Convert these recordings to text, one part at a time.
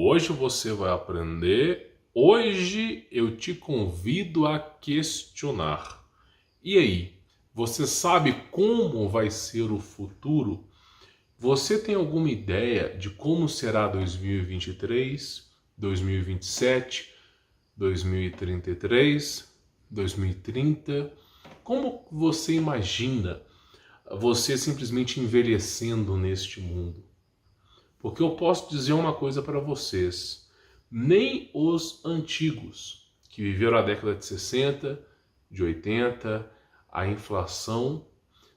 hoje você vai aprender. Hoje eu te convido a questionar. E aí, você sabe como vai ser o futuro? Você tem alguma ideia de como será 2023, 2027, 2033, 2030? Como você imagina você simplesmente envelhecendo neste mundo? Porque eu posso dizer uma coisa para vocês: nem os antigos, que viveram a década de 60, de 80, a inflação,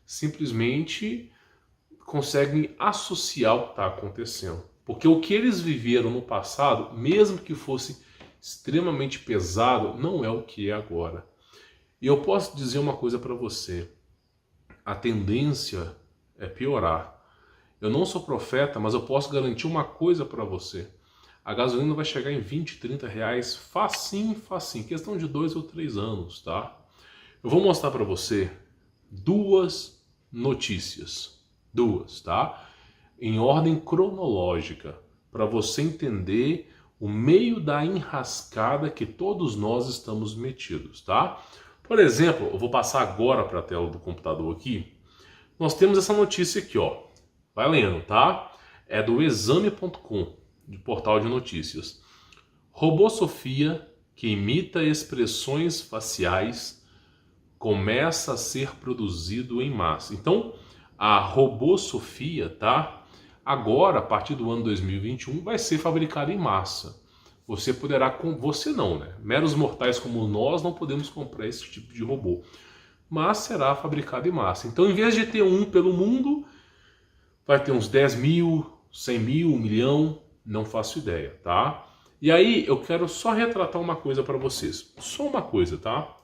simplesmente conseguem associar o que está acontecendo. Porque o que eles viveram no passado, mesmo que fosse extremamente pesado, não é o que é agora. E eu posso dizer uma coisa para você: a tendência é piorar. Eu não sou profeta, mas eu posso garantir uma coisa para você: a gasolina vai chegar em 20, 30 reais facinho, facinho, questão de 2 ou 3 anos, tá? Eu vou mostrar para você duas notícias, tá? Em ordem cronológica, para você entender o meio da enrascada que todos nós estamos metidos, tá? Por exemplo, eu vou passar agora para a tela do computador aqui. Nós temos essa notícia aqui, ó. Vai lendo, tá? É do exame.com, de portal de notícias. Robô Sofia, que imita expressões faciais, começa a ser produzido em massa. Então, a Robô Sofia, tá? Agora, a partir do ano 2021, vai ser fabricada em massa. Você poderá... Você não, né? Meros mortais como nós não podemos comprar esse tipo de robô. Mas será fabricado em massa. Então, em vez de ter um pelo mundo, vai ter uns 10 mil, 100 mil, 1 milhão, não faço ideia, tá? E aí eu quero só retratar uma coisa para vocês. Só uma coisa, tá?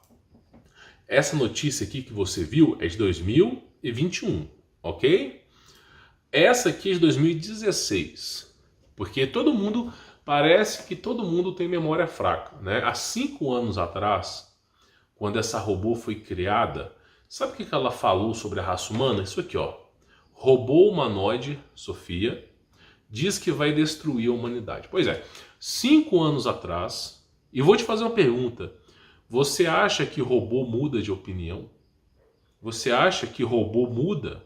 Essa notícia aqui que você viu é de 2021, ok? Essa aqui é de 2016. Porque parece que todo mundo tem memória fraca, né? Há 5 anos atrás, quando essa robô foi criada, sabe o que ela falou sobre a raça humana? Isso aqui, ó. Robô humanoide, Sofia, diz que vai destruir a humanidade. Pois é, 5 anos atrás, e vou te fazer uma pergunta: você acha que robô muda de opinião? Você acha que robô muda?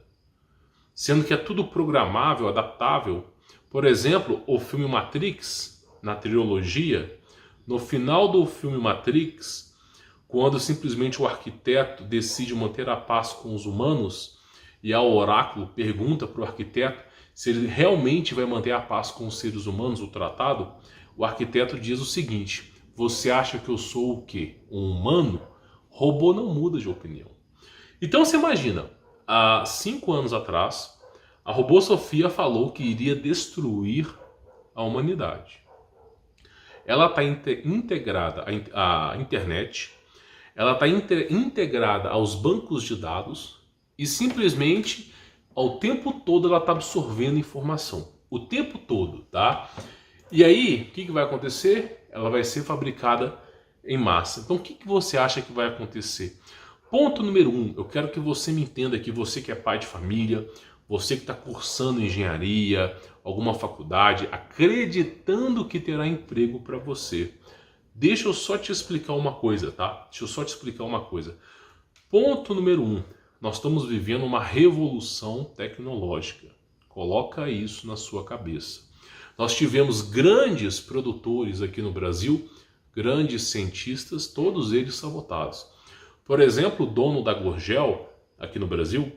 Sendo que é tudo programável, adaptável. Por exemplo, o filme Matrix, na trilogia, no final do filme Matrix, quando simplesmente o arquiteto decide manter a paz com os humanos, e a oráculo pergunta para o arquiteto se ele realmente vai manter a paz com os seres humanos, o tratado, o arquiteto diz o seguinte: você acha que eu sou o quê? Um humano? Robô não muda de opinião. Então você imagina, há 5 anos atrás, a Robô Sofia falou que iria destruir a humanidade. Ela está integrada à internet, ela está integrada aos bancos de dados, e simplesmente, ao tempo todo, ela está absorvendo informação. O tempo todo, tá? E aí, o que vai acontecer? Ela vai ser fabricada em massa. Então, o que você acha que vai acontecer? Ponto número 1, eu quero que você me entenda aqui, você que é pai de família, você que está cursando engenharia, alguma faculdade, acreditando que terá emprego para você. Deixa eu só te explicar uma coisa, tá? Deixa eu só te explicar uma coisa. Ponto número 1. Nós estamos vivendo uma revolução tecnológica. Coloca isso na sua cabeça. Nós tivemos grandes produtores aqui no Brasil, grandes cientistas, todos eles sabotados. Por exemplo, o dono da Gurgel, aqui no Brasil,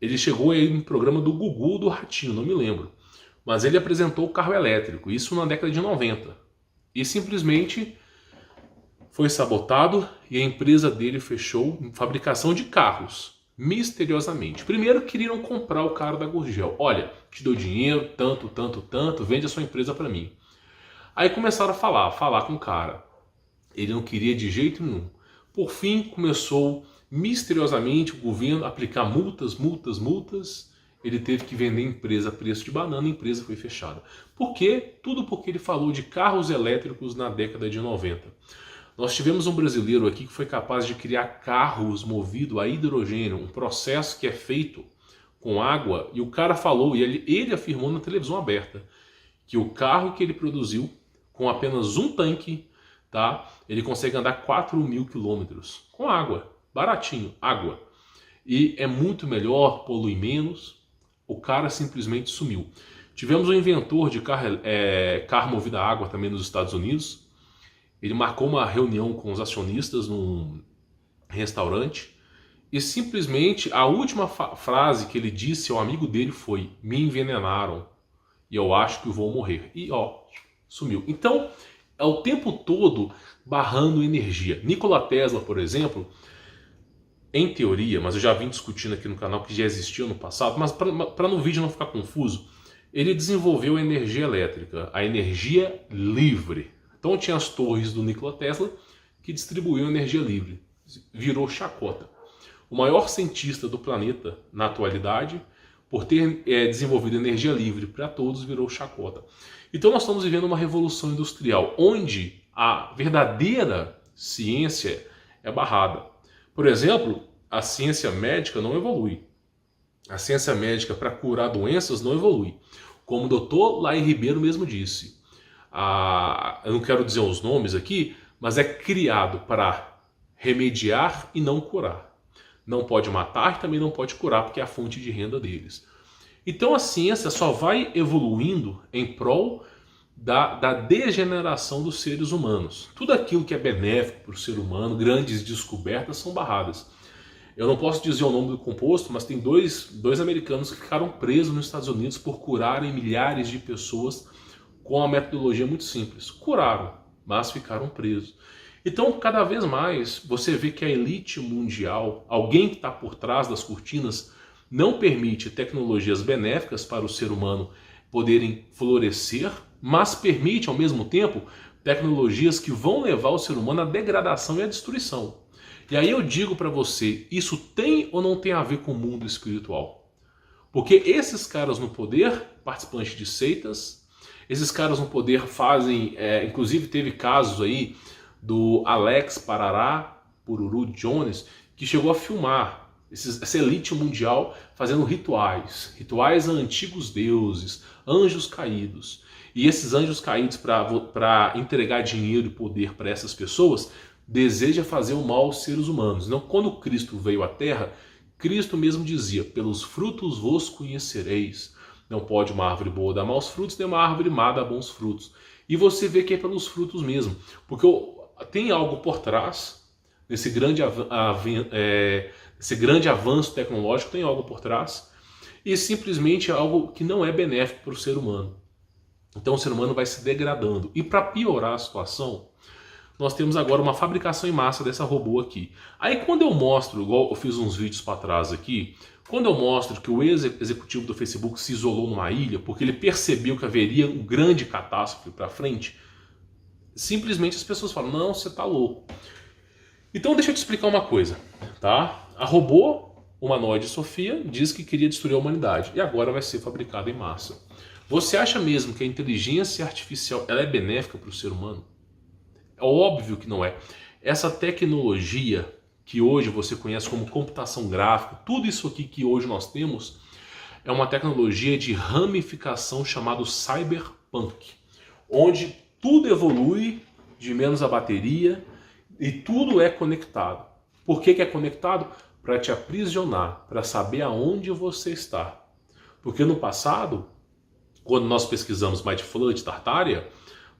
ele chegou aí no programa do Gugu ou do Ratinho, não me lembro. Mas ele apresentou o carro elétrico, isso na década de 90. E simplesmente foi sabotado e a empresa dele fechou em fabricação de carros. Misteriosamente. Primeiro queriam comprar o cara da Gurgel. Olha, te dou dinheiro, tanto, tanto, tanto, vende a sua empresa para mim. Aí começaram a falar com o cara. Ele não queria de jeito nenhum. Por fim, começou misteriosamente o governo a aplicar multas. Ele teve que vender a empresa a preço de banana, a empresa foi fechada. Por quê? Tudo porque ele falou de carros elétricos na década de 90. Nós tivemos um brasileiro aqui que foi capaz de criar carros movidos a hidrogênio, um processo que é feito com água, e o cara falou, e ele afirmou na televisão aberta, que o carro que ele produziu, com apenas um tanque, tá? Ele consegue andar 4.000 quilômetros com água, baratinho, água. E é muito melhor, polui menos. O cara simplesmente sumiu. Tivemos um inventor de carro movido a água também nos Estados Unidos. Ele marcou uma reunião com os acionistas num restaurante e simplesmente a última frase que ele disse ao amigo dele foi: me envenenaram e eu acho que eu vou morrer. E ó, sumiu. Então, é o tempo todo barrando energia. Nikola Tesla, por exemplo, em teoria, mas eu já vim discutindo aqui no canal que já existiu no passado, mas para no vídeo não ficar confuso, ele desenvolveu a energia elétrica, a energia livre. Então tinha as torres do Nikola Tesla que distribuíam energia livre. Virou chacota. O maior cientista do planeta na atualidade, por ter desenvolvido energia livre para todos, virou chacota. Então nós estamos vivendo uma revolução industrial, onde a verdadeira ciência é barrada. Por exemplo, a ciência médica não evolui. A ciência médica para curar doenças não evolui. Como o doutor Laí Ribeiro mesmo disse, eu não quero dizer os nomes aqui, mas é criado para remediar e não curar. Não pode matar e também não pode curar, porque é a fonte de renda deles. Então a ciência só vai evoluindo em prol da degeneração dos seres humanos. Tudo aquilo que é benéfico para o ser humano, grandes descobertas, são barradas. Eu não posso dizer o nome do composto, mas tem dois americanos que ficaram presos nos Estados Unidos por curarem milhares de pessoas com uma metodologia muito simples. Curaram, mas ficaram presos. Então, cada vez mais, você vê que a elite mundial, alguém que está por trás das cortinas, não permite tecnologias benéficas para o ser humano poderem florescer, mas permite, ao mesmo tempo, tecnologias que vão levar o ser humano à degradação e à destruição. E aí eu digo para você, isso tem ou não tem a ver com o mundo espiritual? Porque esses caras no poder, participantes de seitas, esses caras no poder fazem, inclusive teve casos aí do Alex Parará Pururu Jones, que chegou a filmar essa elite mundial fazendo rituais a antigos deuses, anjos caídos. E esses anjos caídos, para entregar dinheiro e poder para essas pessoas, deseja fazer o mal aos seres humanos. Então, quando Cristo veio à Terra, Cristo mesmo dizia: pelos frutos vos conhecereis. Não pode uma árvore boa dar maus frutos, nem uma árvore má dar bons frutos. E você vê que é pelos frutos mesmo. Porque tem algo por trás, nesse grande avanço tecnológico, tem algo por trás, e simplesmente é algo que não é benéfico para o ser humano. Então o ser humano vai se degradando. E para piorar a situação, nós temos agora uma fabricação em massa dessa robô aqui. Aí quando eu mostro, igual eu fiz uns vídeos para trás aqui, quando eu mostro que o ex-executivo do Facebook se isolou numa ilha porque ele percebeu que haveria um grande catástrofe para frente, simplesmente as pessoas falam: não, você tá louco. Então deixa eu te explicar uma coisa, tá? A robô humanoide Sofia diz que queria destruir a humanidade e agora vai ser fabricada em massa. Você acha mesmo que a inteligência artificial ela é benéfica para o ser humano? É óbvio que não é. Essa tecnologia que hoje você conhece como computação gráfica, tudo isso aqui que hoje nós temos, é uma tecnologia de ramificação chamada cyberpunk, onde tudo evolui de menos a bateria e tudo é conectado. Por que é conectado? Para te aprisionar, para saber aonde você está. Porque no passado, quando nós pesquisamos Mind Flood, Tartaria,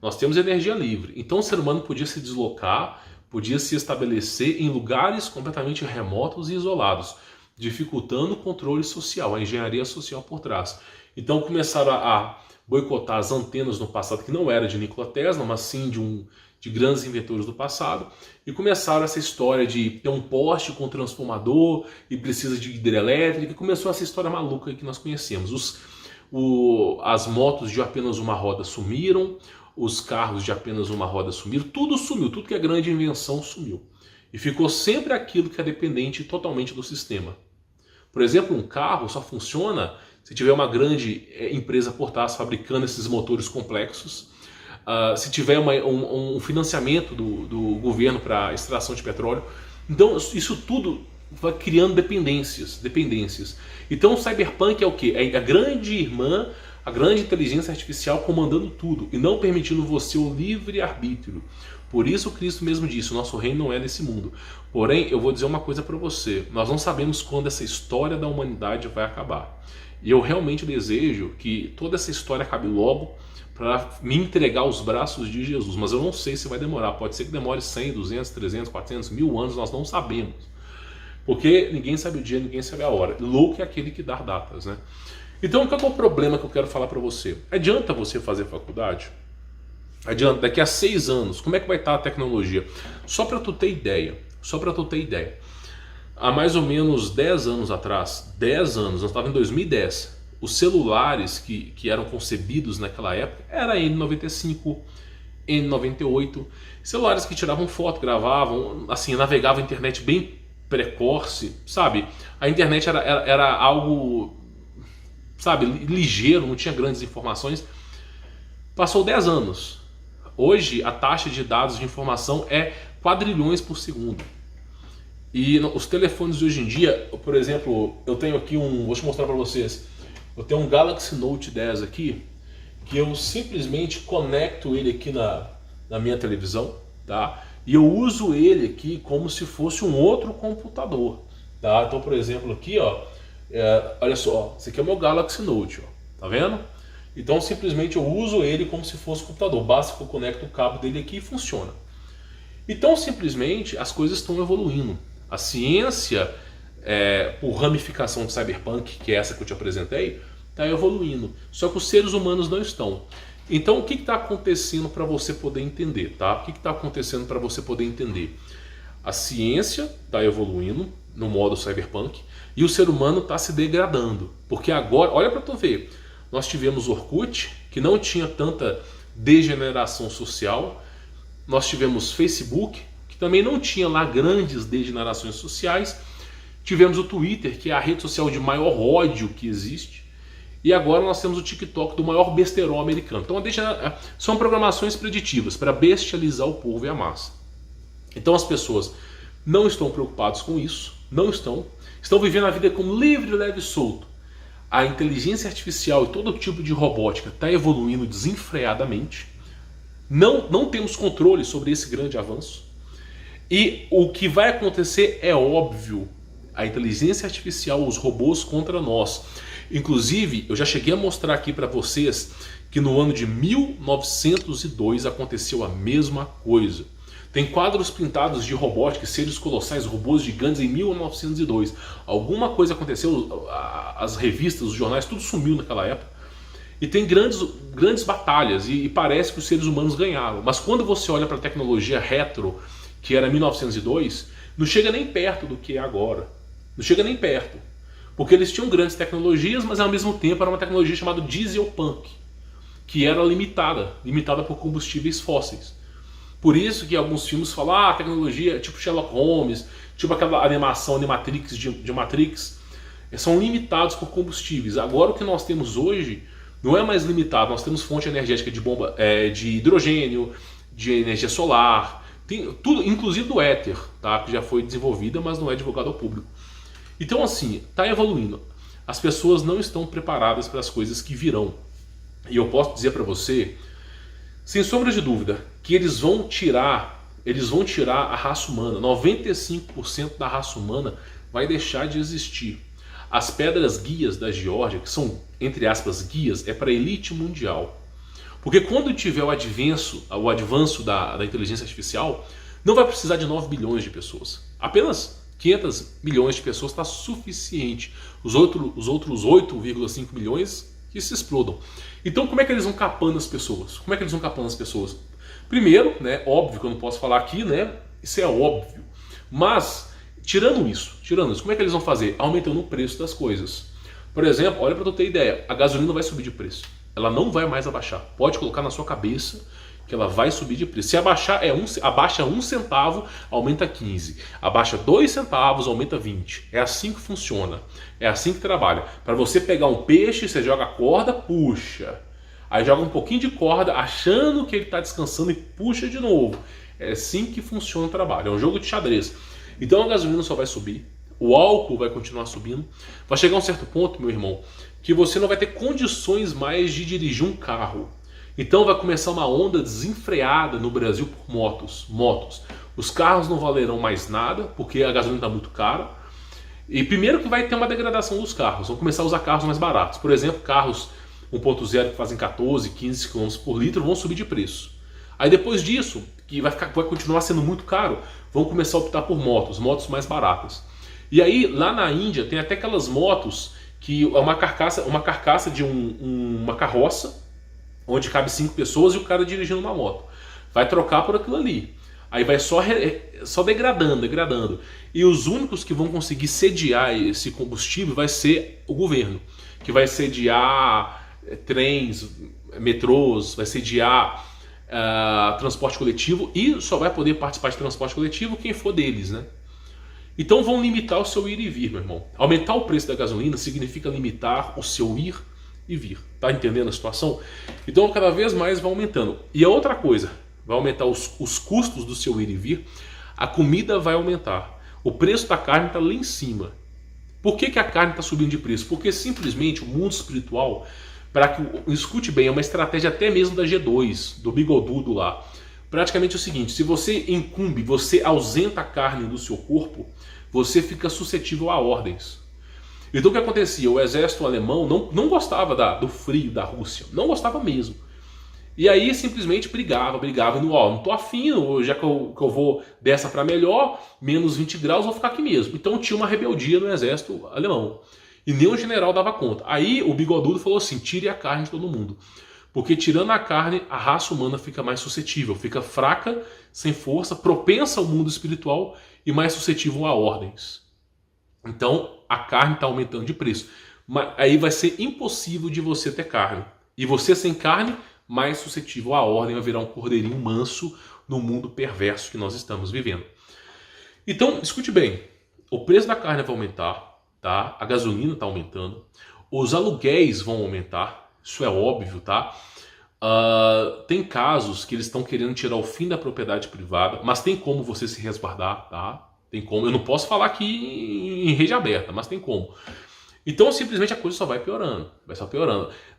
nós temos energia livre. Então o ser humano podia se deslocar, podia se estabelecer em lugares completamente remotos e isolados, dificultando o controle social, a engenharia social por trás. Então começaram a boicotar as antenas no passado, que não era de Nikola Tesla, mas sim de grandes inventores do passado, e começaram essa história de ter um poste com transformador e precisa de hidrelétrica, e começou essa história maluca que nós conhecemos. As motos de apenas uma roda sumiram, os carros de apenas uma roda sumiram, tudo sumiu, tudo que é grande invenção sumiu. E ficou sempre aquilo que é dependente totalmente do sistema. Por exemplo, um carro só funciona se tiver uma grande empresa por trás fabricando esses motores complexos, se tiver um financiamento do governo para extração de petróleo. Então isso tudo vai criando dependências. Então o cyberpunk é o quê? É a grande irmã, a grande inteligência artificial comandando tudo e não permitindo você o livre-arbítrio. Por isso Cristo mesmo disse, o nosso reino não é nesse mundo. Porém, eu vou dizer uma coisa para você, nós não sabemos quando essa história da humanidade vai acabar. E eu realmente desejo que toda essa história acabe logo para me entregar aos braços de Jesus. Mas eu não sei se vai demorar, pode ser que demore 100, 200, 300, 400, 1000 anos, nós não sabemos. Porque ninguém sabe o dia, ninguém sabe a hora. Louco é aquele que dá datas, né? Então, qual é o problema que eu quero falar para você? Adianta você fazer faculdade? Adianta, daqui a 6 anos, como é que vai estar a tecnologia? Só para tu ter ideia, há mais ou menos 10 anos atrás, 10 anos, nós estávamos em 2010, os celulares que eram concebidos naquela época era N95, N98, celulares que tiravam foto, gravavam, assim, navegavam a internet bem precoce, sabe? A internet era algo, sabe, ligeiro, não tinha grandes informações. Passou 10 anos. Hoje a taxa de dados de informação é quadrilhões por segundo. E os telefones de hoje em dia, por exemplo, eu tenho aqui vou te mostrar para vocês. Eu tenho um Galaxy Note 10 aqui, que eu simplesmente conecto ele aqui na minha televisão, tá? E eu uso ele aqui como se fosse um outro computador, tá? Então, por exemplo, aqui, ó, olha só, esse aqui é o meu Galaxy Note, ó, tá vendo? Então, simplesmente eu uso ele como se fosse um computador. Basta que eu conecto o cabo dele aqui e funciona. Então, simplesmente, as coisas estão evoluindo. A ciência, por ramificação de cyberpunk, que é essa que eu te apresentei, está evoluindo. Só que os seres humanos não estão. Então, o que está acontecendo para você poder entender? Tá? O que está acontecendo para você poder entender? A ciência está evoluindo no modo cyberpunk e o ser humano está se degradando. Porque agora, olha para tu ver, nós tivemos Orkut, que não tinha tanta degeneração social. Nós tivemos Facebook, que também não tinha lá grandes degenerações sociais. Tivemos o Twitter, que é a rede social de maior ódio que existe. E agora nós temos o TikTok, do maior besterol americano. Então são programações preditivas para bestializar o povo e a massa. Então as pessoas não estão preocupadas com isso, não estão vivendo a vida como livre, leve e solto. A inteligência artificial e todo tipo de robótica está evoluindo desenfreadamente. Não temos controle sobre esse grande avanço. E o que vai acontecer é óbvio. A inteligência artificial, os robôs contra nós. Inclusive, eu já cheguei a mostrar aqui para vocês que no ano de 1902 aconteceu a mesma coisa. Tem quadros pintados de robótica, seres colossais, robôs gigantes em 1902. Alguma coisa aconteceu, as revistas, os jornais, tudo sumiu naquela época. E tem grandes batalhas e parece que os seres humanos ganharam. Mas quando você olha para a tecnologia retro, que era 1902, não chega nem perto do que é agora. Não chega nem perto. Porque eles tinham grandes tecnologias, mas ao mesmo tempo era uma tecnologia chamada dieselpunk, que era limitada por combustíveis fósseis. Por isso que alguns filmes falam, a tecnologia tipo Sherlock Holmes, tipo aquela animação Animatrix de Matrix, são limitados por combustíveis. Agora o que nós temos hoje não é mais limitado, nós temos fonte energética de hidrogênio, de energia solar, tem tudo, inclusive do éter, tá? Que já foi desenvolvida, mas não é divulgado ao público. Então assim, está evoluindo. As pessoas não estão preparadas para as coisas que virão. E eu posso dizer para você, sem sombra de dúvida, que eles vão tirar a raça humana. 95% da raça humana vai deixar de existir. As pedras guias da Geórgia, que são, entre aspas, guias, é para a elite mundial. Porque quando tiver o avanço da inteligência artificial, não vai precisar de 9 bilhões de pessoas. Apenas 500 milhões de pessoas está suficiente. Os outros 8,5 milhões que se explodam. Então como é que eles vão capando as pessoas? Primeiro, né, óbvio que eu não posso falar aqui, né? Isso é óbvio. Mas, tirando isso, como é que eles vão fazer? Aumentando o preço das coisas. Por exemplo, olha para tu ter ideia, a gasolina vai subir de preço. Ela não vai mais abaixar. Pode colocar na sua cabeça que ela vai subir de preço. Se abaixar, abaixa 1 centavo, aumenta 15. Abaixa 2 centavos, aumenta 20. É assim que funciona. É assim que trabalha. Para você pegar um peixe, você joga a corda, puxa. Aí joga um pouquinho de corda, achando que ele está descansando e puxa de novo. É assim que funciona o trabalho. É um jogo de xadrez. Então a gasolina só vai subir. O álcool vai continuar subindo. Vai chegar um certo ponto, meu irmão, que você não vai ter condições mais de dirigir um carro. Então vai começar uma onda desenfreada no Brasil por motos. Os carros não valerão mais nada, porque a gasolina está muito cara. E primeiro que vai ter uma degradação dos carros. Vão começar a usar carros mais baratos. Por exemplo, carros 1.0 que fazem 14, 15 km por litro vão subir de preço. Aí depois disso, que vai continuar sendo muito caro, vão começar a optar por motos mais baratas. E aí lá na Índia tem até aquelas motos que é uma carcaça de uma carroça, onde cabe 5 pessoas e o cara dirigindo uma moto. Vai trocar por aquilo ali. Aí vai só degradando. E os únicos que vão conseguir sediar esse combustível vai ser o governo, que vai sediar trens, metrôs, vai sediar transporte coletivo, e só vai poder participar de transporte coletivo quem for deles, né? Então vão limitar o seu ir e vir, meu irmão. Aumentar o preço da gasolina significa limitar o seu ir e vir. Tá entendendo a situação? Então cada vez mais vai aumentando. E a outra coisa, vai aumentar os custos do seu ir e vir, a comida vai aumentar. O preço da carne está lá em cima. Por que a carne está subindo de preço? Porque simplesmente o mundo espiritual, para que escute bem, é uma estratégia até mesmo da G2, do bigodudo lá. Praticamente é o seguinte: se você incumbe, você ausenta a carne do seu corpo, você fica suscetível a ordens. Então o que acontecia? O exército alemão não gostava do frio da Rússia, não gostava mesmo. E aí simplesmente brigava, e não tô afim, já que eu vou dessa para melhor, menos 20 graus, vou ficar aqui mesmo. Então tinha uma rebeldia no exército alemão. E nem o general dava conta. Aí o bigodudo falou assim: tire a carne de todo mundo. Porque tirando a carne, a raça humana fica mais suscetível, fica fraca, sem força, propensa ao mundo espiritual e mais suscetível a ordens. Então a carne está aumentando de preço. Mas aí vai ser impossível de você ter carne. E você sem carne, mais suscetível à ordem, vai virar um cordeirinho manso no mundo perverso que nós estamos vivendo. Então, escute bem, o preço da carne vai aumentar, tá? A gasolina está aumentando, os aluguéis vão aumentar, isso é óbvio, tá? Tem casos que eles estão querendo tirar o fim da propriedade privada, mas tem como você se resguardar, tá? Tem como, eu não posso falar aqui em rede aberta, mas tem como. Então simplesmente a coisa só vai piorando,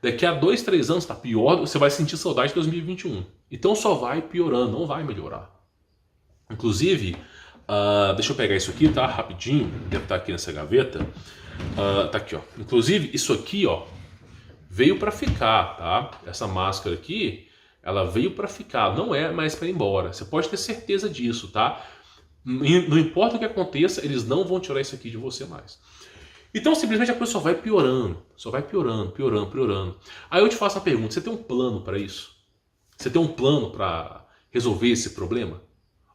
Daqui a 2, 3 anos tá pior, você vai sentir saudade de 2021. Então só vai piorando, não vai melhorar. Inclusive, deixa eu pegar isso aqui, tá? Rapidinho, deve estar aqui nessa gaveta. Tá aqui, ó. Inclusive, isso aqui, ó, veio para ficar, tá? Essa máscara aqui, ela veio para ficar, não é mais para ir embora. Você pode ter certeza disso, tá? Não importa o que aconteça, eles não vão tirar isso aqui de você mais. Então simplesmente a coisa só vai piorando, piorando. Aí eu te faço a pergunta: você tem um plano para isso? Você tem um plano para resolver esse problema?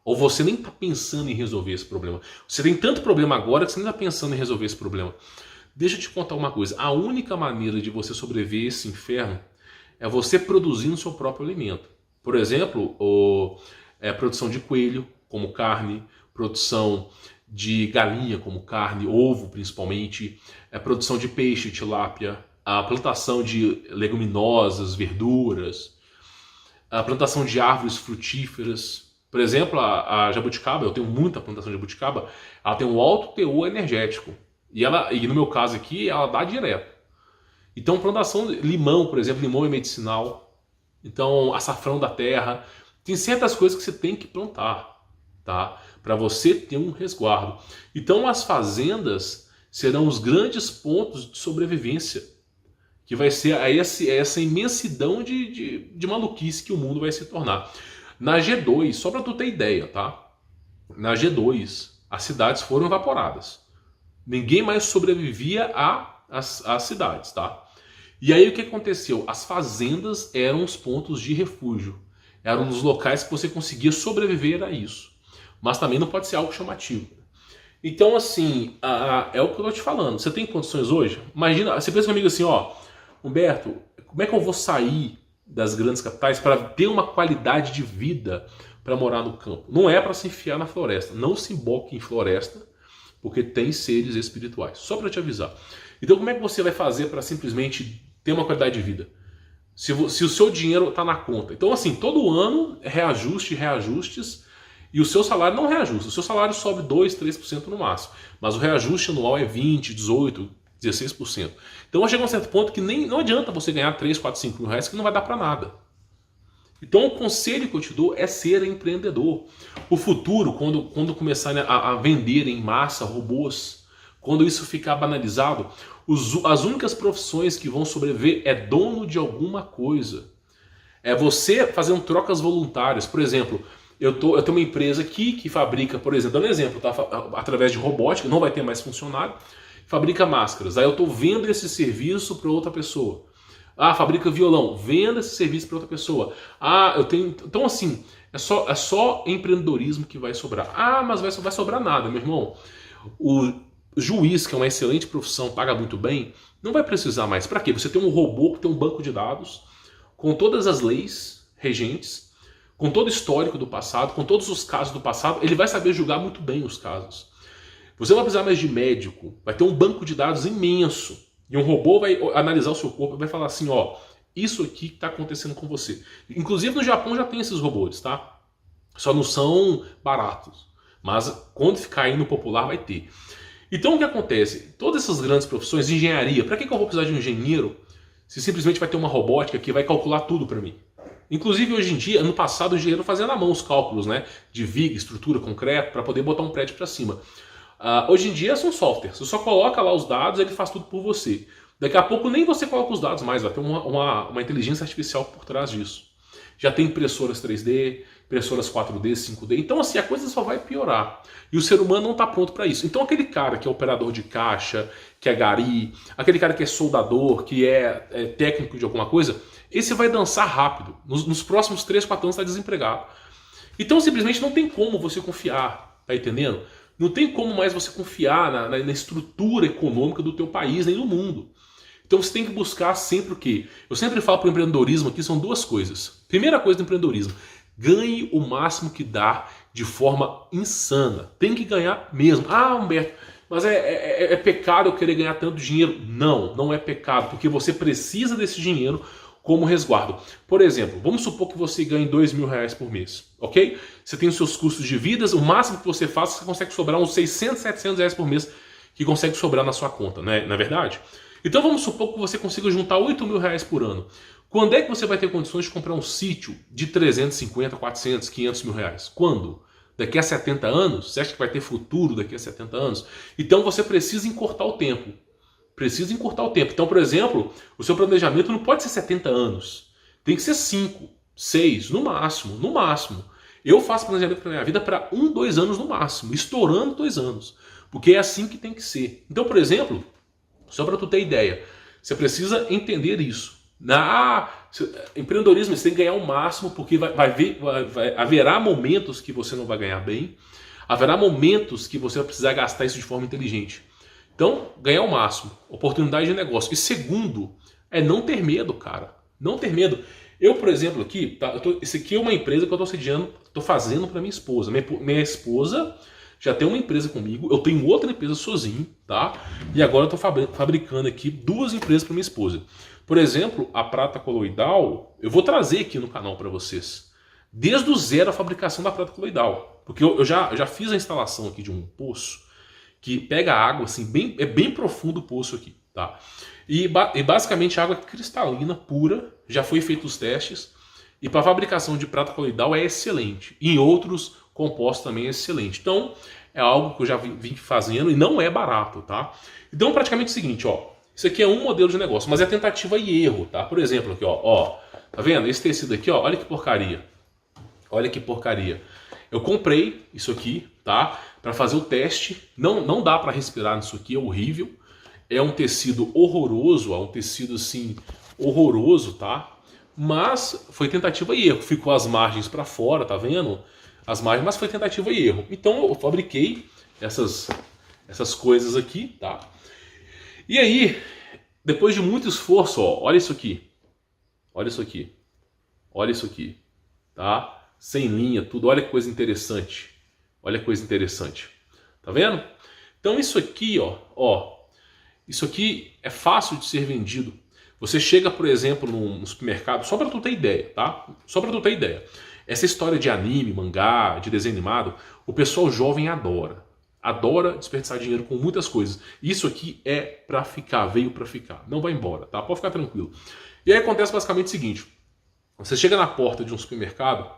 Ou você nem está pensando em resolver esse problema? Você tem tanto problema agora que você nem está pensando em resolver esse problema. Deixa eu te contar uma coisa: a única maneira de você sobreviver a esse inferno é você produzindo o seu próprio alimento. Por exemplo, a produção de coelho como carne, produção de galinha como carne, ovo principalmente, a produção de peixe, tilápia, a plantação de leguminosas, verduras, a plantação de árvores frutíferas. Por exemplo, a jabuticaba, eu tenho muita plantação de jabuticaba, ela tem um alto teor energético. E no meu caso aqui, ela dá direto. Então, plantação de limão, por exemplo, limão é medicinal. Então, açafrão da terra. Tem certas coisas que você tem que plantar, tá? Para você ter um resguardo. Então as fazendas serão os grandes pontos de sobrevivência, que vai ser essa imensidão de maluquice que o mundo vai se tornar. Na G2, só para tu ter ideia, tá? Na G2, as cidades foram evaporadas. Ninguém mais sobrevivia às cidades, tá? E aí o que aconteceu? As fazendas eram os pontos de refúgio. Eram os locais que você conseguia sobreviver a isso. Mas também não pode ser algo chamativo. Então, assim, é o que eu tô te falando. Você tem condições hoje? Imagina, você pensa comigo assim, ó, Humberto, como é que eu vou sair das grandes capitais para ter uma qualidade de vida para morar no campo? Não é para se enfiar na floresta. Não se emboque em floresta, porque tem seres espirituais. Só para te avisar. Então, como é que você vai fazer para simplesmente ter uma qualidade de vida? Se o seu dinheiro está na conta. Então, assim, todo ano, reajustes, e o seu salário não reajusta. O seu salário sobe 2%, 3% no máximo. Mas o reajuste anual é 20%, 18%, 16%. Então chega a um certo ponto que não adianta você ganhar 3, 4, 5 mil reais, que não vai dar para nada. Então o conselho que eu te dou é ser empreendedor. O futuro, quando começarem a vender em massa robôs, quando isso ficar banalizado, as únicas profissões que vão sobreviver é dono de alguma coisa. É você fazendo trocas voluntárias. Por exemplo, eu tenho uma empresa aqui que fabrica, por exemplo, dando um exemplo, tá? Através de robótica, não vai ter mais funcionário, fabrica máscaras. Aí eu estou vendo esse serviço para outra pessoa. Ah, fabrica violão, venda esse serviço para outra pessoa. Ah, eu tenho. Então, assim, é só empreendedorismo que vai sobrar. Ah, mas vai sobrar nada, meu irmão. O juiz, que é uma excelente profissão, paga muito bem, não vai precisar mais. Para quê? Você tem um robô que tem um banco de dados com todas as leis regentes, com todo o histórico do passado, com todos os casos do passado, ele vai saber julgar muito bem os casos. Você não vai precisar mais de médico, vai ter um banco de dados imenso. E um robô vai analisar o seu corpo e vai falar assim, ó, isso aqui está acontecendo com você. Inclusive no Japão já tem esses robôs, tá? Só não são baratos. Mas quando ficar aí no popular vai ter. Então o que acontece? Todas essas grandes profissões, engenharia, para que eu vou precisar de um engenheiro se simplesmente vai ter uma robótica que vai calcular tudo para mim? Inclusive hoje em dia, ano passado o engenheiro fazia na mão os cálculos, né? De viga, estrutura, concreto, para poder botar um prédio para cima. Hoje em dia são softwares, você só coloca lá os dados e ele faz tudo por você. Daqui a pouco nem você coloca os dados mais, vai ter uma inteligência artificial por trás disso. Já tem impressoras 3D, impressoras 4D, 5D, então assim, a coisa só vai piorar. E o ser humano não está pronto para isso. Então aquele cara que é operador de caixa, que é gari, aquele cara que é soldador, que é técnico de alguma coisa, esse vai dançar rápido. Nos próximos 3, 4 anos está desempregado. Então simplesmente não tem como você confiar, tá entendendo? Não tem como mais você confiar na estrutura econômica do teu país, nem do mundo. Então você tem que buscar sempre o quê? Eu sempre falo para o empreendedorismo aqui, são duas coisas. Primeira coisa do empreendedorismo, ganhe o máximo que dá de forma insana. Tem que ganhar mesmo. Ah, Humberto, mas é pecado eu querer ganhar tanto dinheiro? Não, não é pecado, porque você precisa desse dinheiro como resguardo. Por exemplo, vamos supor que você ganhe 2 mil reais por mês, ok? Você tem os seus custos de vida, o máximo que você faz, você consegue sobrar uns 600, 700 reais por mês que consegue sobrar na sua conta, né? Não é verdade? Então vamos supor que você consiga juntar 8 mil reais por ano. Quando é que você vai ter condições de comprar um sítio de 350, 400, 500 mil reais? Quando? Daqui a 70 anos? Você acha que vai ter futuro daqui a 70 anos? Então você precisa encurtar o tempo. Precisa encurtar o tempo. Então, por exemplo, o seu planejamento não pode ser 70 anos. Tem que ser 5, 6, no máximo. No máximo. Eu faço planejamento para minha vida para 1, 2 anos no máximo. Estourando 2 anos. Porque é assim que tem que ser. Então, por exemplo, só para tu ter ideia, você precisa entender isso. Empreendedorismo, você tem que ganhar o máximo, porque haverá momentos que você não vai ganhar bem. Haverá momentos que você vai precisar gastar isso de forma inteligente. Então, ganhar o máximo, oportunidade de negócio. E segundo, é não ter medo, cara. Não ter medo. Eu, por exemplo, aqui, tá, isso aqui é uma empresa que eu estou fazendo para minha esposa. Minha esposa já tem uma empresa comigo, eu tenho outra empresa sozinho, tá? E agora eu estou fabricando aqui 2 empresas para minha esposa. Por exemplo, a prata coloidal, eu vou trazer aqui no canal para vocês. Desde o zero a fabricação da prata coloidal. Porque eu já fiz a instalação aqui de um poço que pega água, assim, é bem profundo o poço aqui, tá? E basicamente água cristalina, pura, já foi feito os testes, e para a fabricação de prata coloidal é excelente. E em outros compostos também é excelente. Então, é algo que eu já vim fazendo e não é barato, tá? Então, praticamente é o seguinte, ó, isso aqui é um modelo de negócio, mas é tentativa e erro, tá? Por exemplo, aqui, ó, tá vendo? Esse tecido aqui, ó, olha que porcaria. Olha que porcaria. Eu comprei isso aqui, tá? Para fazer o teste. Não dá para respirar nisso aqui, é horrível. É um tecido horroroso, é um tecido assim horroroso, tá? Mas foi tentativa e erro. Ficou as margens para fora, tá vendo? As margens, mas foi tentativa e erro. Então eu fabriquei essas coisas aqui, tá? E aí, depois de muito esforço, ó, olha isso aqui. Olha isso aqui. Olha isso aqui, tá? Sem linha, tudo. Olha que coisa interessante. Olha que coisa interessante. Tá vendo? Então isso aqui, ó, isso aqui é fácil de ser vendido. Você chega, por exemplo, num supermercado, só para tu ter ideia, tá? Só para tu ter ideia. Essa história de anime, mangá, de desenho animado, o pessoal jovem adora. adora desperdiçar dinheiro com muitas coisas. Isso aqui é pra ficar, veio pra ficar. Não vai embora, tá? Pode ficar tranquilo. E aí acontece basicamente o seguinte. Você chega na porta de um supermercado,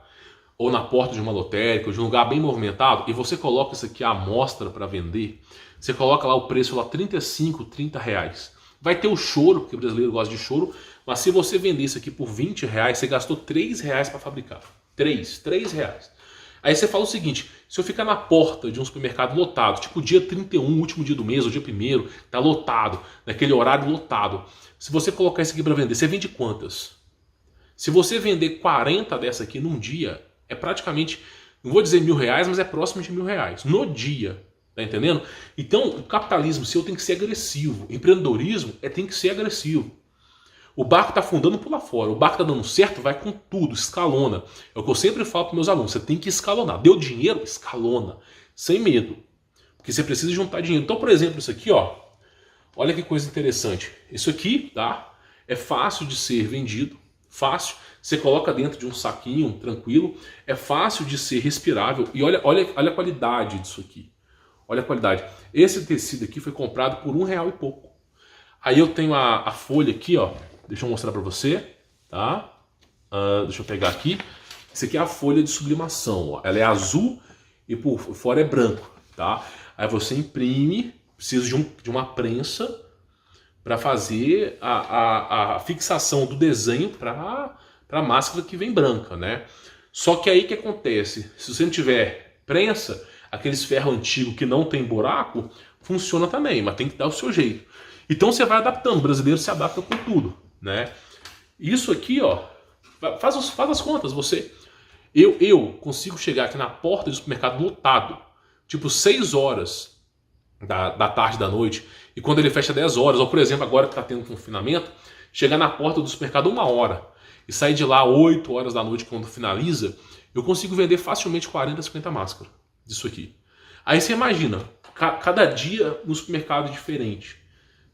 ou na porta de uma lotérica, ou de um lugar bem movimentado, e você coloca isso aqui à amostra para vender, você coloca lá o preço lá 35, 30 reais. Vai ter o choro, porque o brasileiro gosta de choro, mas se você vender isso aqui por 20 reais, você gastou 3 reais para fabricar. 3 reais. Aí você fala o seguinte, se eu ficar na porta de um supermercado lotado, tipo dia 31, último dia do mês, ou dia 1º, tá lotado, naquele horário lotado, se você colocar isso aqui para vender, você vende quantas? Se você vender 40 dessa aqui num dia, é praticamente, não vou dizer R$1.000, mas é próximo de R$1.000 no dia. Tá entendendo? Então, o capitalismo seu tem que ser agressivo. O empreendedorismo tem que ser agressivo. O barco está afundando, pula fora. O barco está dando certo, vai com tudo, escalona. É o que eu sempre falo para meus alunos. Você tem que escalonar. Deu dinheiro? Escalona. Sem medo. Porque você precisa juntar dinheiro. Então, por exemplo, isso aqui, ó. Olha que coisa interessante. Isso aqui, tá? É fácil de ser vendido. Fácil. Você coloca dentro de um saquinho, tranquilo. É fácil de ser respirável. E olha a qualidade disso aqui. Olha a qualidade. Esse tecido aqui foi comprado por R$1 e pouco. Aí eu tenho a folha aqui, ó. Deixa eu mostrar pra você, tá? Deixa eu pegar aqui. Esse aqui é a folha de sublimação, ó. Ela é azul e por fora é branco, tá? Aí você imprime, precisa de uma prensa para fazer a fixação do desenho para a máscara que vem branca, né? Só que aí o que acontece? Se você não tiver prensa, aqueles ferros antigos que não tem buraco, funciona também, mas tem que dar o seu jeito. Então você vai adaptando, o brasileiro se adapta com tudo, né? Isso aqui, ó, faz as contas, eu consigo chegar aqui na porta do supermercado lotado, tipo 6 horas da tarde, da noite, e quando ele fecha 10 horas, ou por exemplo, agora que está tendo confinamento, chegar na porta do supermercado 1 hora, e sair de lá 8 horas da noite quando finaliza, eu consigo vender facilmente 40, 50 máscaras disso aqui. Aí você imagina, cada dia no supermercado diferente.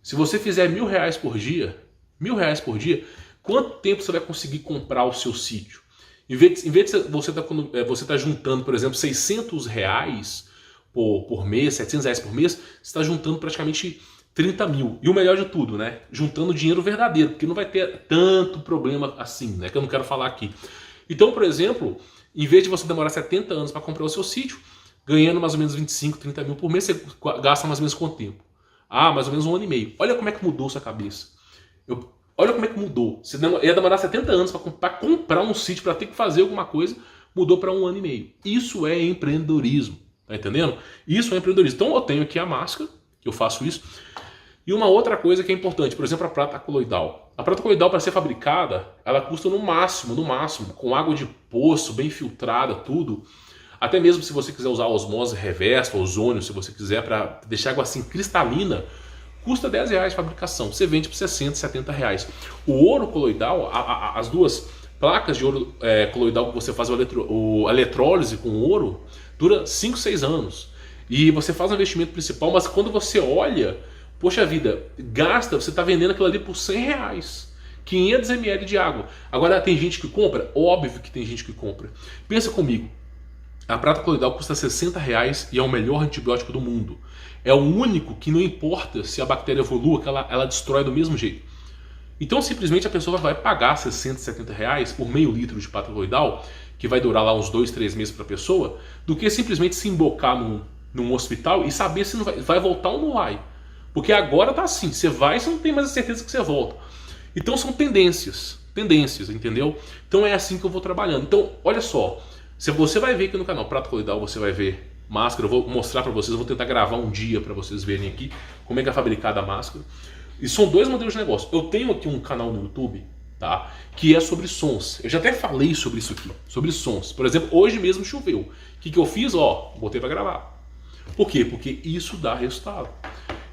Se você fizer R$1.000 por dia, quanto tempo você vai conseguir comprar o seu sítio? Em vez de você tá juntando, por exemplo, R$600 por mês, R$700 por mês, você está juntando praticamente 30 mil. E o melhor de tudo, né? Juntando dinheiro verdadeiro, porque não vai ter tanto problema assim, né? Que eu não quero falar aqui. Então, por exemplo, em vez de você demorar 70 anos para comprar o seu sítio, ganhando mais ou menos 25, 30 mil por mês, você gasta mais ou menos quanto tempo? Mais ou menos 1 ano e meio. Olha como é que mudou sua cabeça. Olha como é que mudou. Você ia demorar 70 anos para comprar um sítio, para ter que fazer alguma coisa, mudou para 1 ano e meio. Isso é empreendedorismo. Tá entendendo? Isso é empreendedorismo. Então eu tenho aqui a máscara, que eu faço isso. E uma outra coisa que é importante, por exemplo, a prata coloidal. A prata coloidal, para ser fabricada, ela custa no máximo, com água de poço, bem filtrada, tudo. Até mesmo se você quiser usar osmose reversa, ozônio, se você quiser, para deixar água assim cristalina, custa R$10 de fabricação. Você vende por 60, 70 reais. O ouro coloidal, as duas placas de ouro coloidal que você faz a eletrólise com ouro, dura 5, 6 anos. E você faz o investimento principal, mas quando você olha, poxa vida, você está vendendo aquilo ali por R$100. 500 ml de água. Agora tem gente que compra? Óbvio que tem gente que compra. Pensa comigo. A prata coloidal custa R$60 e é o melhor antibiótico do mundo. É o único que não importa se a bactéria evolua, que ela destrói do mesmo jeito. Então simplesmente a pessoa vai pagar R$60, R$70 por meio litro de prata coloidal, que vai durar lá uns 2, 3 meses para a pessoa, do que simplesmente se embocar num hospital e saber se não vai voltar ou não vai. Porque agora tá assim, você vai e você não tem mais a certeza que você volta. Então são tendências, entendeu? Então é assim que eu vou trabalhando. Então, olha só, se você vai ver aqui no canal Prata Coloidal, você vai ver máscara, eu vou mostrar para vocês, eu vou tentar gravar um dia para vocês verem aqui como é que é fabricada a máscara. E são 2 modelos de negócio. Eu tenho aqui um canal no YouTube, tá, que é sobre sons. Eu já até falei sobre isso aqui, sobre sons. Por exemplo, hoje mesmo choveu. O que eu fiz? Botei para gravar. Por quê? Porque isso dá resultado.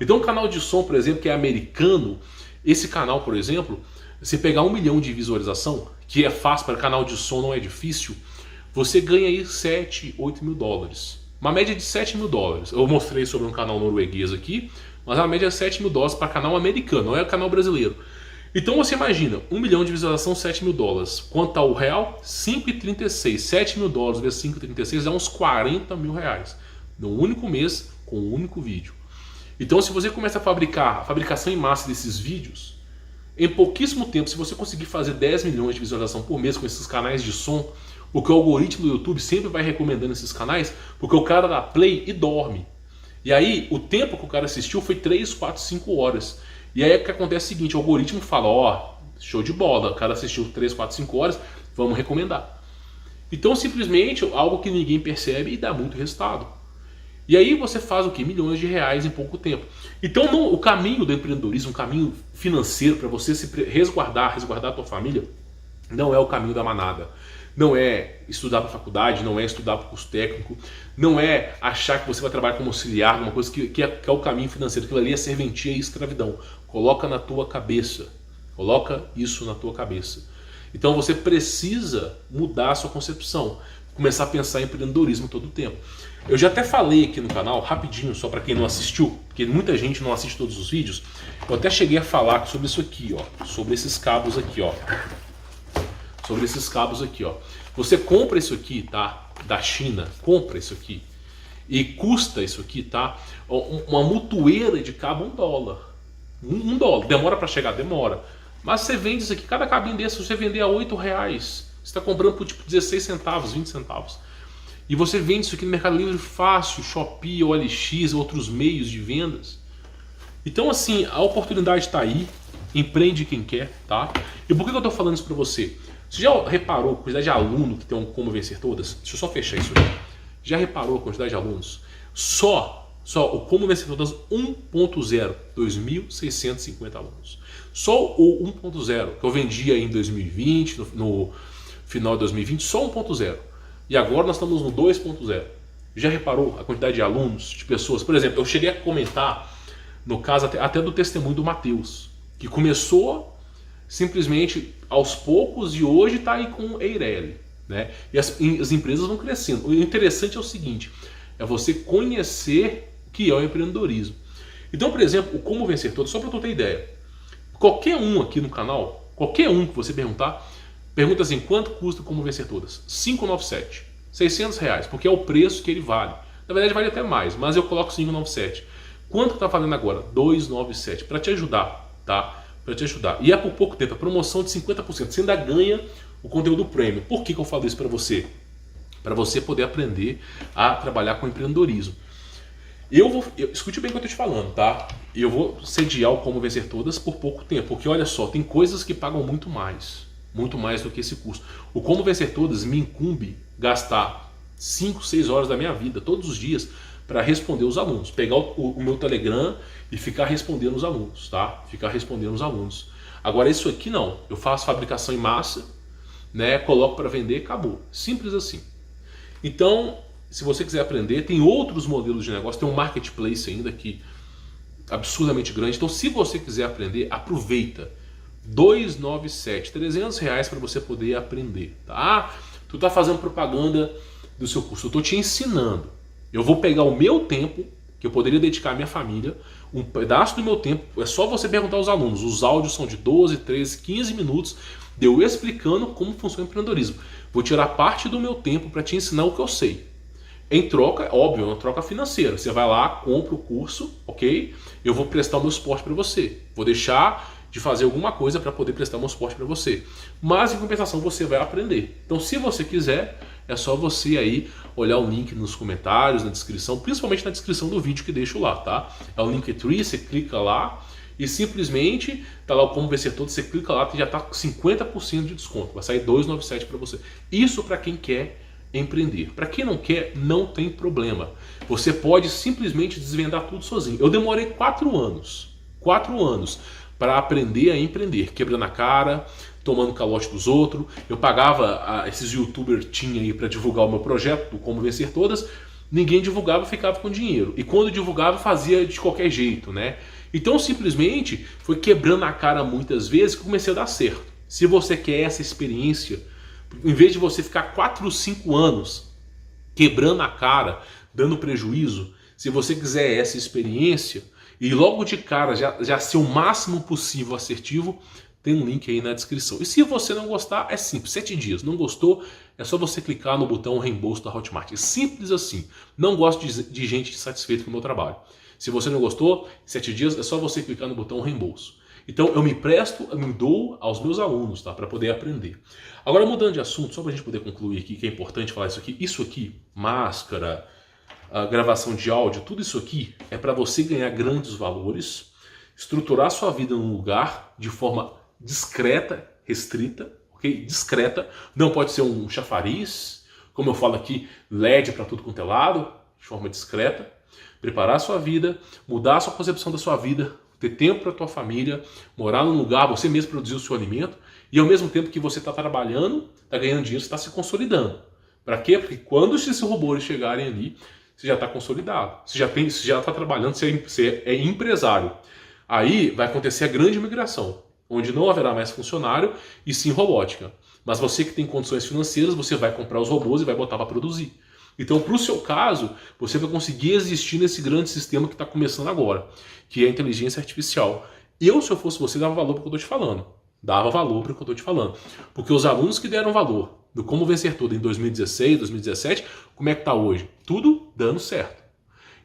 Então o canal de som, por exemplo, que é americano, esse canal, por exemplo, você pegar 1 milhão de visualização, que é fácil, para canal de som não é difícil, você ganha aí 7, 8 mil dólares. Uma média de 7 mil dólares. Eu mostrei sobre um canal norueguês aqui, mas a média é 7 mil dólares para canal americano, não é canal brasileiro. Então você imagina, 1 milhão de visualização, 7 mil dólares. Quanto ao real? 5,36. 7 mil dólares vezes 5,36 dá uns 40 mil reais. No único mês, com um único vídeo. Então, se você começa a fabricar a fabricação em massa desses vídeos, em pouquíssimo tempo, se você conseguir fazer 10 milhões de visualização por mês com esses canais de som, porque o algoritmo do YouTube sempre vai recomendando esses canais, porque o cara dá play e dorme. E aí, o tempo que o cara assistiu foi 3, 4, 5 horas. E aí o que acontece é o seguinte, o algoritmo fala, ó, show de bola, o cara assistiu 3, 4, 5 horas, vamos recomendar. Então, simplesmente, algo que ninguém percebe e dá muito resultado. E aí você faz o quê? Milhões de reais em pouco tempo. Então, o caminho do empreendedorismo, o caminho financeiro para você se resguardar a tua família, não é o caminho da manada. Não é estudar para faculdade, não é estudar para curso técnico, não é achar que você vai trabalhar como auxiliar, uma coisa que é o caminho financeiro. Aquilo ali é serventia e escravidão. Coloca na tua cabeça. Coloca isso na tua cabeça. Então você precisa mudar a sua concepção, começar a pensar em empreendedorismo todo o tempo. Eu já até falei aqui no canal, rapidinho, só para quem não assistiu, porque muita gente não assiste todos os vídeos, eu até cheguei a falar sobre isso aqui, ó, sobre esses cabos aqui, ó. Sobre esses cabos aqui, ó. Você compra isso aqui, tá? Da China, compra isso aqui. E custa isso aqui, tá? Uma mutueira de cabo $1. $1. Demora para chegar? Demora. Mas você vende isso aqui, cada cabinho desse, você vender a R$8, você está comprando por tipo 16 centavos, 20 centavos. E você vende isso aqui no Mercado Livre fácil, Shopee, OLX, outros meios de vendas. Então assim, a oportunidade está aí, empreende quem quer, tá? E por que eu estou falando isso para você? Você já reparou a quantidade de aluno que tem um Como Vencer Todas? Deixa eu só fechar isso aqui. Já reparou a quantidade de alunos? Só o Como Vencer Todas 1.0, 2.650 alunos. Só o 1.0, que eu vendia em 2020, no final de 2020, só 1.0. E agora nós estamos no 2.0. Já reparou a quantidade de alunos, de pessoas? Por exemplo, eu cheguei a comentar, no caso até do testemunho do Matheus, que começou simplesmente aos poucos e hoje está aí com o Eireli, né? E as empresas vão crescendo. O interessante é o seguinte, é você conhecer o que é o empreendedorismo. Então, por exemplo, o Como Vencer Todas, só para tu ter ideia, qualquer um aqui no canal, qualquer um que você pergunta assim, quanto custa o Como Vencer Todas? 597, R$600, porque é o preço que ele vale. Na verdade vale até mais, mas eu coloco 597. Quanto está valendo agora? 297, para te ajudar, tá? Para te ajudar. E é por pouco tempo, a promoção de 50%. Você ainda ganha o conteúdo premium. Por que eu falo isso para você? Para você poder aprender a trabalhar com empreendedorismo. Escute bem o que eu estou te falando, tá? Eu vou sediar o Como Vencer Todas por pouco tempo, porque olha só, tem coisas que pagam muito mais do que esse custo. O Como Vencer Todas me incumbe gastar 5, 6 horas da minha vida, todos os dias, para responder os alunos. Pegar o meu Telegram e ficar respondendo os alunos, tá? Ficar respondendo os alunos. Agora isso aqui não, eu faço fabricação em massa, né? Coloco para vender e acabou. Simples assim. Então, se você quiser aprender, tem outros modelos de negócio, tem um marketplace ainda que absurdamente grande. Então, se você quiser aprender, aproveita. 297, R$300 para você poder aprender, tá? Tu tá fazendo propaganda do seu curso, eu tô te ensinando. Eu vou pegar o meu tempo, que eu poderia dedicar à minha família, um pedaço do meu tempo, é só você perguntar aos alunos. Os áudios são de 12, 13, 15 minutos de eu explicando como funciona o empreendedorismo. Vou tirar parte do meu tempo para te ensinar o que eu sei. Em troca, óbvio, é uma troca financeira. Você vai lá, compra o curso, ok? Eu vou prestar o meu suporte para você. Vou deixar de fazer alguma coisa para poder prestar o meu suporte para você. Mas em compensação você vai aprender. Então se você quiser, é só você aí olhar o link nos comentários, na descrição, principalmente na descrição do vídeo que deixo lá, tá? É o Linktree, você clica lá e simplesmente tá lá o Como Vencer Todas, você clica lá e já tá com 50% de desconto. Vai sair 297 para você. Isso para quem quer empreender. Para quem não quer, não tem problema. Você pode simplesmente desvendar tudo sozinho. Eu demorei 4 anos para aprender a empreender, quebrando a cara, tomando calote dos outros. Eu pagava esses youtubers tinha aí para divulgar o meu projeto do Como Vencer Todas. Ninguém divulgava, ficava com dinheiro. E quando divulgava, fazia de qualquer jeito, né? Então simplesmente foi quebrando a cara muitas vezes que comecei a dar certo. Se você quer essa experiência, em vez de você ficar 4, 5 anos quebrando a cara, dando prejuízo, se você quiser essa experiência e logo de cara já ser o máximo possível assertivo, tem um link aí na descrição. E se você não gostar, é simples, 7 dias. Não gostou, é só você clicar no botão reembolso da Hotmart. É simples assim. Não gosto de gente insatisfeita com o meu trabalho. Se você não gostou, 7 dias é só você clicar no botão reembolso. Então eu me presto, eu me dou aos meus alunos, tá? Para poder aprender. Agora mudando de assunto, só para a gente poder concluir aqui, que é importante falar isso aqui, máscara, a gravação de áudio, tudo isso aqui é para você ganhar grandes valores, estruturar sua vida num lugar de forma discreta, restrita, ok? Discreta, não pode ser um chafariz, como eu falo aqui, LED para tudo quanto é lado, de forma discreta. Preparar a sua vida, mudar a sua concepção da sua vida, ter tempo para a tua família, morar num lugar, você mesmo produzir o seu alimento, e ao mesmo tempo que você está trabalhando, está ganhando dinheiro, você está se consolidando. Para quê? Porque quando esses robôs chegarem ali, você já está consolidado, você já está trabalhando, você é empresário. Aí vai acontecer a grande migração, onde não haverá mais funcionário e sim robótica. Mas você que tem condições financeiras, você vai comprar os robôs e vai botar para produzir. Então, para o seu caso, você vai conseguir existir nesse grande sistema que está começando agora, que é a inteligência artificial. Eu, se eu fosse você, dava valor para o que eu estou te falando. Dava valor para o que eu estou te falando. Porque os alunos que deram valor do Como Vencer Tudo em 2016, 2017, como é que está hoje? Tudo dando certo.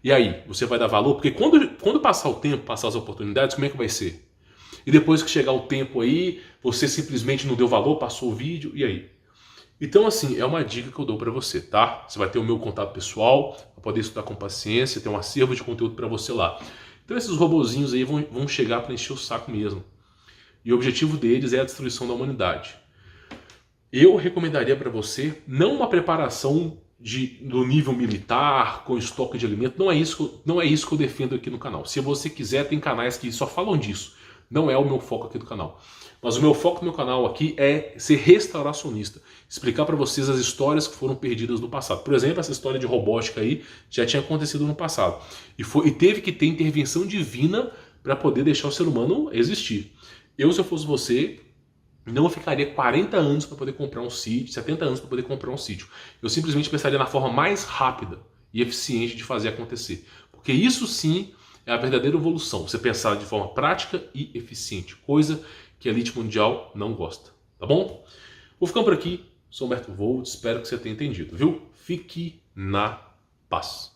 E aí, você vai dar valor? Porque quando passar o tempo, passar as oportunidades, como é que vai ser? E depois que chegar o tempo aí, você simplesmente não deu valor, passou o vídeo, e aí? Então, assim, é uma dica que eu dou para você, tá? Você vai ter o meu contato pessoal, para poder estudar com paciência, ter um acervo de conteúdo para você lá. Então, esses robozinhos aí vão chegar para encher o saco mesmo. E o objetivo deles é a destruição da humanidade. Eu recomendaria para você não uma preparação do nível militar, com estoque de alimento. Não é isso que eu defendo aqui no canal. Se você quiser, tem canais que só falam disso. Não é o meu foco aqui do canal. Mas o meu foco no meu canal aqui é ser restauracionista. Explicar para vocês as histórias que foram perdidas no passado. Por exemplo, essa história de robótica aí já tinha acontecido no passado. E teve que ter intervenção divina para poder deixar o ser humano existir. Eu, se eu fosse você, não ficaria 40 anos para poder comprar um sítio, 70 anos para poder comprar um sítio. Eu simplesmente pensaria na forma mais rápida e eficiente de fazer acontecer. Porque isso sim é a verdadeira evolução. Você pensar de forma prática e eficiente. Coisa que a elite mundial não gosta. Tá bom? Vou ficando por aqui. Sou Humberto Volt. Espero que você tenha entendido, viu? Fique na paz.